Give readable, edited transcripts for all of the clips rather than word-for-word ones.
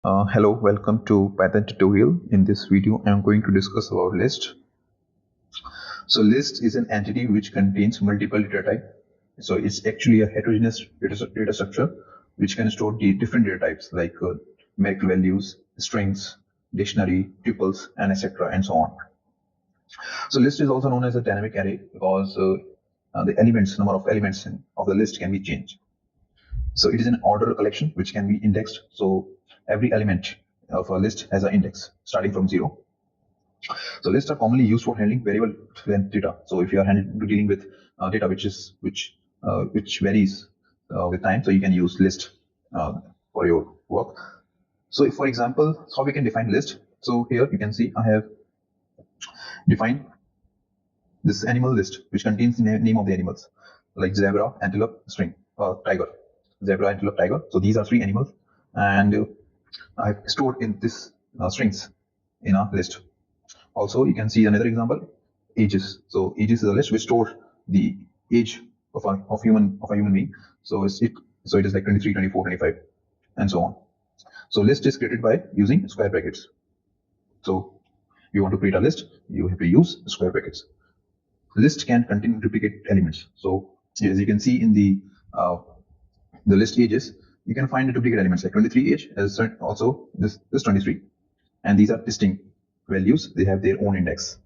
Hello, welcome to Python tutorial. In this video, I am going to discuss about list. So list is an entity which contains multiple data types. So it's actually a heterogeneous data structure which can store the different data types like numerical values, strings, dictionary, tuples, and etc. and so on. So list is also known as a dynamic array because the number of elements of the list can be changed. So it is an order collection which can be indexed. So every element of a list has an index starting from 0. So lists are commonly used for handling variable length data. So if you are dealing with data which varies with time, so you can use list for your work. So if, for example, how we can define list. So here you can see I have defined this animal list which contains the name of the animals like zebra, antelope, tiger. Zebra, antelope, tiger. So these are 3 animals, and I've stored in this strings in a list. Also, you can see another example, ages. So ages is a list which stores the age of a human being. So it is like 23, 24, 25, and so on. So list is created by using square brackets. So if you want to create a list, you have to use square brackets. List can contain duplicate elements. So as you can see in the list ages, you can find the duplicate elements like 23 age as also this 23, and these are distinct values. They have their own index.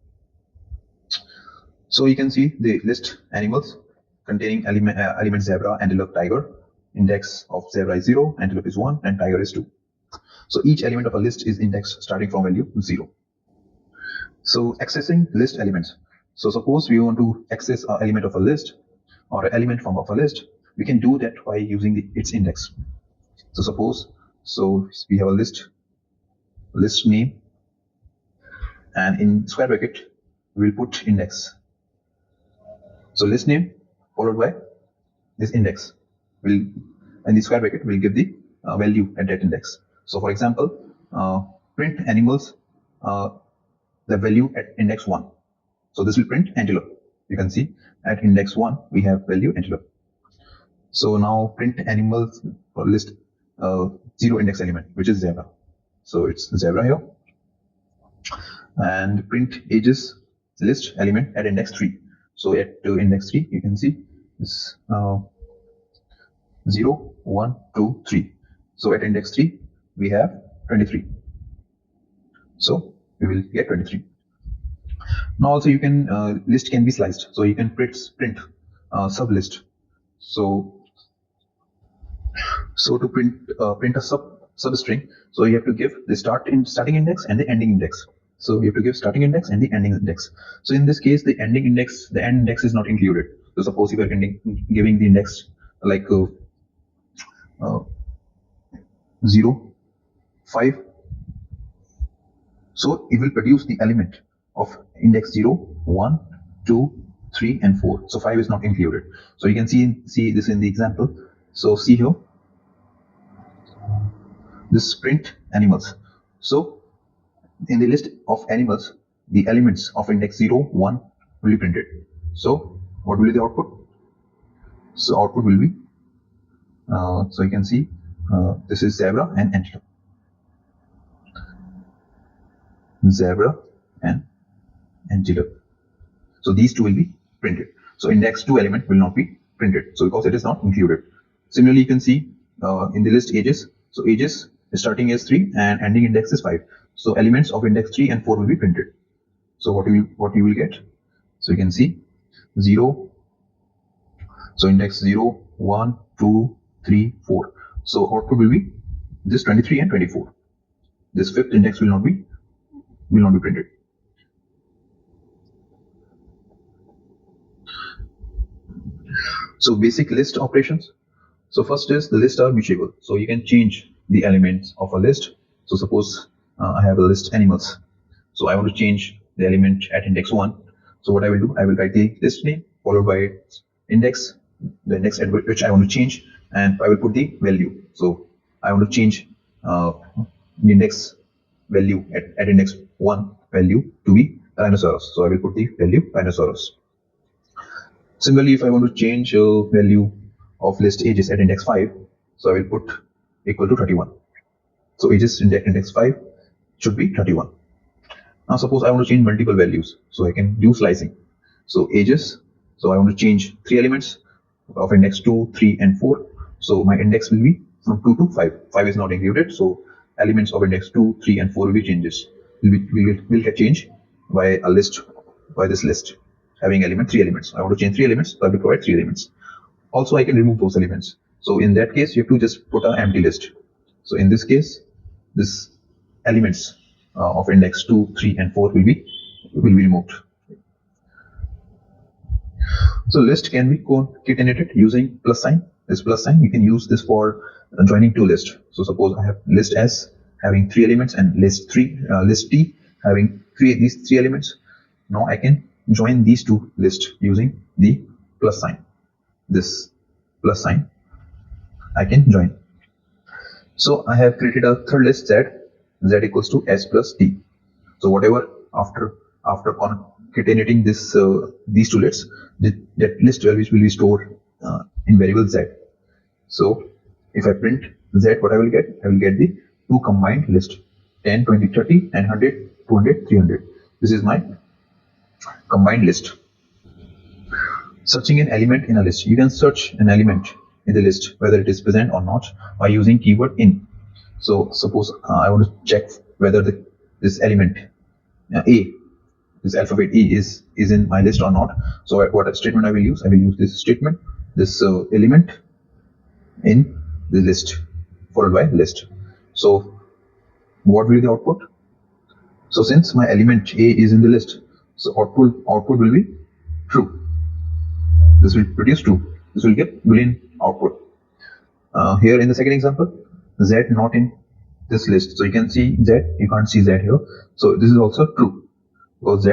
So you can see the list animals containing element zebra, antelope, tiger. Index of zebra is 0, antelope is 1, and tiger is 2. So each element of a list is indexed starting from value 0. So accessing list elements. So suppose we want to access an element of a list or an element from of a list, we can do that by using its index. So suppose we have a list name, and in square bracket we'll put index. So list name followed by this index will, and the square bracket will give the value at that index. So for example, print animals the value at index 1. So this will print antelope. You can see at index 1 we have value antelope. So now print animals for list 0 index element, which is zebra. So it's zebra here. And print ages list element at index 3. So at index 3 you can see this 0, 1, 2, 3. So at index 3 we have 23. So we will get 23. Now also you can list can be sliced. So you can print sub list. So to print a substring, so you have to give the starting index and the ending index. So you have to give starting index and the ending index. So in this case, the end index is not included. So suppose if you are giving the index like 0, 5. So it will produce the element of index 0, 1, 2, 3, and 4. So 5 is not included. So you can see this in the example. So see here, this print animals. So in the list of animals, the elements of index 0, 1 will be printed. So what will be the output? So output will be, so you can see this is zebra and antelope. Zebra and antelope. So these two will be printed. So index 2 element will not be printed. So because it is not included. Similarly, you can see in the list ages. So ages starting is 3 and ending index is 5. So elements of index 3 and 4 will be printed. So what you will get? So you can see 0. So index 0, 1, 2, 3, 4. So output will be this 23 and 24. This fifth index will not be printed. So basic list operations. So first is the lists are mutable. So you can change the elements of a list. So suppose I have a list animals. So I want to change the element at index 1. So what I will do, I will write the list name followed by index, the index at which I want to change, and I will put the value. So I want to change the index value at index 1 value to be rhinoceros. So I will put the value rhinoceros. Similarly, if I want to change value of list ages at index 5, so I will put equal to 31. So ages index 5 should be 31. Now suppose I want to change multiple values, so I can do slicing. So ages, so I want to change 3 elements of index 2, 3 and 4. So my index will be from 2 to 5. 5 is not included, so elements of index 2, 3 and 4 will be changes. Will get changed by a list, by this list having 3 elements. I want to change 3 elements, so I will provide 3 elements. Also I can remove those elements. So in that case you have to just put an empty list. So in this case, this elements of index 2, 3 and 4 will be removed. So list can be concatenated using plus sign. This plus sign, you can use this for joining two lists. So suppose I have list S having 3 elements and list T having these 3 elements. Now I can join these two lists using the plus sign. This plus sign I can join. So I have created a third list Z equals to S plus T. So whatever after concatenating this these two lists, that list values will be stored in variable Z. So if I print Z, what I will get? I will get the two combined list 10, 20, 30 and 100, 200, 300. This is my combined list. Searching an element in a list. You can search an element in the list whether it is present or not by using keyword in. So suppose I want to check whether this element A, this alphabet E is in my list or not. So what statement I will use? I will use this statement, this element in the list followed by list. So what will be the output? So since my element A is in the list, so output will be true. This will produce true. This will get Boolean output. Here in the second example, Z not in this list. So you can see Z, you can't see Z here. So this is also true because Z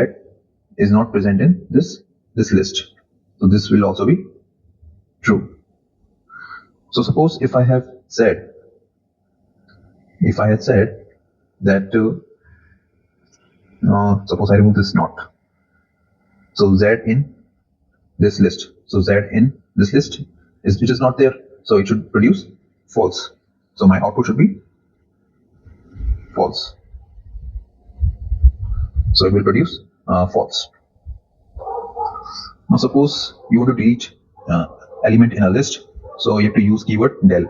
is not present in this list. So this will also be true. So suppose if I had said that suppose I remove this not. So Z in this list. So Z in this list it is not there. So it should produce false. So my output should be false. So it will produce false. Now suppose you want to delete element in a list. So you have to use keyword del.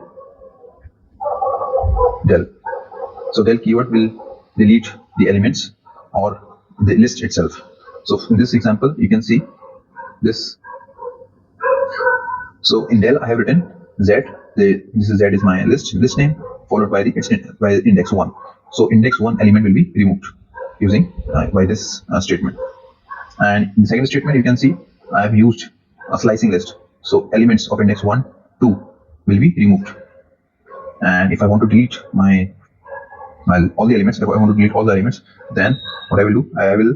So del keyword will delete the elements or the list itself. So in this example, you can see this. So in del, I have written Z. This is Z is my list name followed by the index 1. So index 1 element will be removed using by this statement. And in the second statement, you can see I have used a slicing list. So elements of index 1, 2 will be removed. And if I want to delete all the elements, if I want to delete all the elements, then what I will do, I will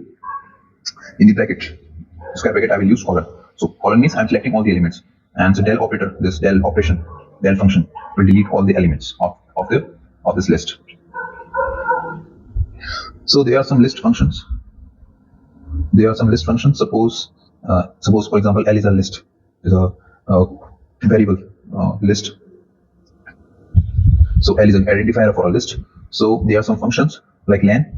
in the bracket, square bracket, I will use colon. So colon means I'm selecting all the elements, and so del operator, this del operation, del function will delete all the elements of this list. So there are some list functions. Suppose for example, L is a list, is a variable list. So L is an identifier for a list. So there are some functions like len.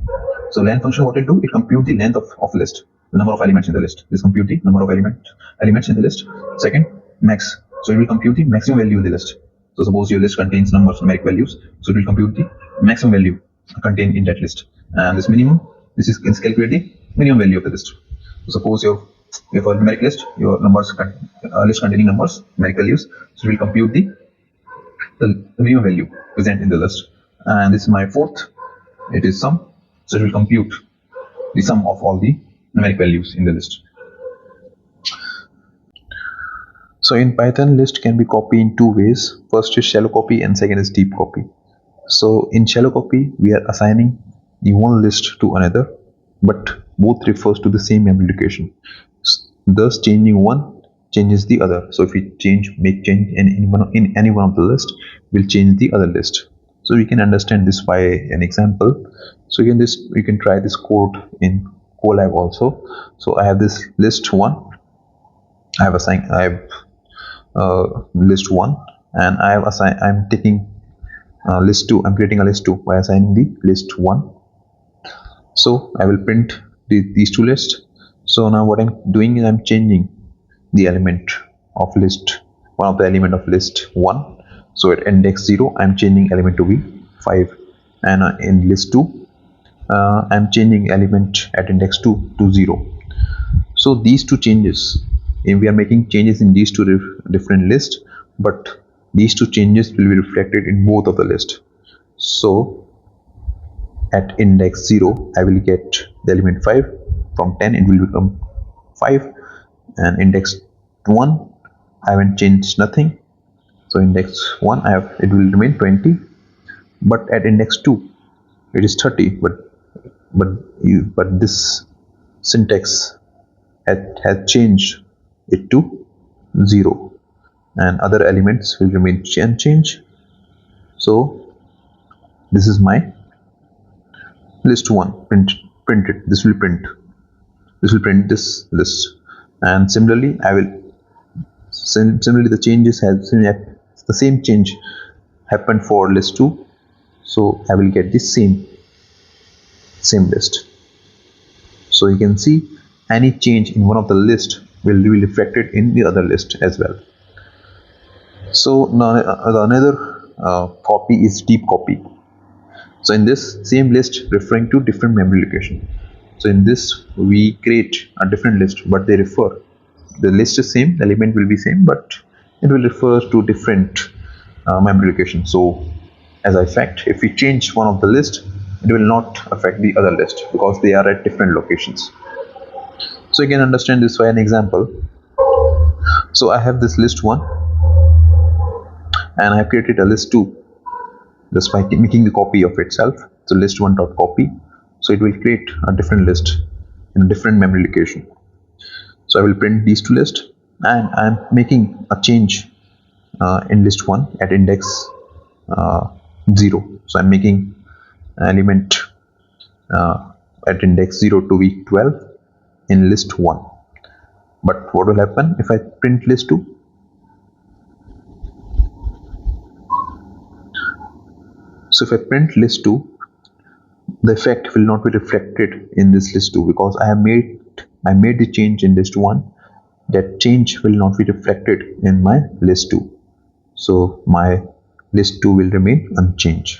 So len function, what it do? It compute the length of list, the number of elements in the list. This compute the number of elements in the list. Second, max. So it will compute the maximum value in the list. So suppose your list contains numeric values, so it will compute the maximum value contained in that list. And this minimum, this is calculate the minimum value of the list. So suppose you have a numeric list, your list containing numbers, numeric values, so it will compute the minimum value present in the list. And this is my fourth, it is sum, so it will compute the sum of all the numeric values in the list. So in Python, list can be copied in two ways. First is shallow copy and second is deep copy. So in shallow copy, we are assigning the one list to another, but both refers to the same memory location. Thus changing one changes the other. So if we make change in any one of the list, we'll change the other list. So we can understand this by an example. So you can try this code in Colab also. So I have this list 1. I have list 1, and I'm taking list 2, I'm creating a list 2 by assigning the list 1. So I will print these two lists. So now what I'm doing is I'm changing the element of list, one of the element of list 1. So at index 0, I'm changing element to be 5, and in list 2, I'm changing element at index 2 to 0. So these two changes, and we are making changes in these two different lists, but these two changes will be reflected in both of the lists. So at index 0, I will get the element 5. From 10, it will become 5, and index 1, I haven't changed nothing. So index 1, it will remain 20, but at index 2, it is 30. But this syntax has changed it to 0, and other elements will remain unchanged. So this is my list 1. Print it. This will print this list, and similarly the changes the same change happened for list 2. So I will get the same list. So you can see any change in one of the list will be reflected in the other list as well. So now another copy is deep copy. So in this same list referring to different memory location. So in this we create a different list, but the list is same, the element will be same, but it will refer to different memory location. So as a fact, if we change one of the list, it will not affect the other list because they are at different locations. So you can understand this by an example. So I have this list 1, and I have created a list 2 just by making the copy of itself. So list 1 dot copy. So it will create a different list in a different memory location. So I will print these two lists, and I am making a change in list 1 at index 0. So I'm making an element at index 0 to be 12 in list 1. But what will happen if I print list 2? So if I print list 2, the effect will not be reflected in this list 2 because I made the change in list 1. That change will not be reflected in my list 2. So my list 2 will remain unchanged.